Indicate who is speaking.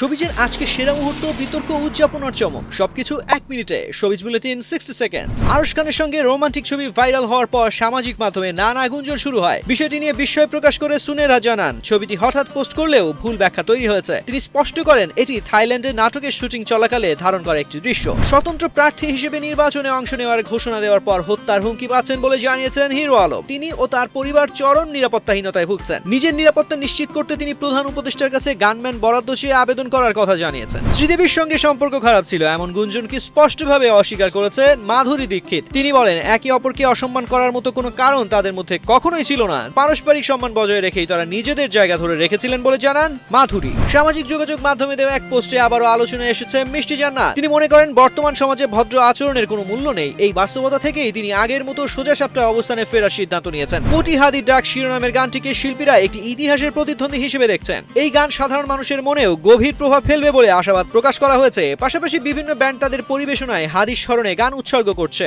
Speaker 1: শোবিজের আজকে সেরা মুহূর্ত, বিতর্ক, উদযাপন আর চমক সবকিছু 1 মিনিটে। Showbiz bulletin 60 second. আরশ খানের সঙ্গে রোমান্টিক ছবি ভাইরাল হওয়ার পর সামাজিক মাধ্যমে নানা গুঞ্জন শুরু হয়। বিষয়টি নিয়ে বিস্ময় প্রকাশ করে সুনেরা জানান, ছবিটি হঠাৎ পোস্ট করলেও ভুল ব্যাখ্যা তৈরি হয়েছে। তিনি স্পষ্ট করেন, এটি থাইল্যান্ডে নাটকের শুটিং চলাকালে ধারণ করা একটি দৃশ্য। স্বতন্ত্র প্রার্থী হিসেবে নির্বাচনে অংশ নেওয়ার ঘোষণা দেওয়ার পর হত্যার হুমকি পাচ্ছেন বলে জানিয়েছেন হিরো আলম। তিনি ও তার পরিবার চরম নিরাপত্তাহীনতায় ভুগছেন। নিজের নিরাপত্তা নিশ্চিত করতে তিনি প্রধান উপদেষ্টার কাছে গানম্যান বরাদ্দ চেয়ে আবেদন করার কথা জানিয়েছেন। শ্রীদেবীর সঙ্গে সম্পর্ক খারাপ ছিল এমন গুঞ্জনকে স্পষ্টভাবে অস্বীকার করেছেন মাধুরী দীক্ষিত। তিনি বলেন, একে অপরকে অসম্মান করার মতো কোনো কারণ তাদের মধ্যে কখনোই ছিল না। পারস্পরিক সম্মান বজায় রেখেই তারা নিজেদের জায়গা ধরে রেখেছিলেন বলে জানান মাধুরী। সামাজিক যোগাযোগ মাধ্যমে দেওয়া এক পোস্টে আবারও আলোচনায় এসেছে মিষ্টি জান্নাত। তিনি মনে করেন, বর্তমান সমাজে ভদ্র আচরণের কোনো মূল্য নেই। এই বাস্তবতা থেকেই তিনি আগের মতো সোজাসাপটা অবস্থানে ফেরার সিদ্ধান্ত নিয়েছেন। কোটি হাদির ডাক শিরোনামের গানটিকে শিল্পীরা একটি ইতিহাসের প্রতিদ্বন্দ্বী হিসেবে দেখছেন। এই গান সাধারণ মানুষের মনেও গভীর প্রভাব ফেলবে বলে আশাবাদ প্রকাশ করা হয়েছে। পাশাপাশি বিভিন্ন ব্যান্ড তাদের পরিবেশনায় হাদির স্মরণে গান উৎসর্গ করছে।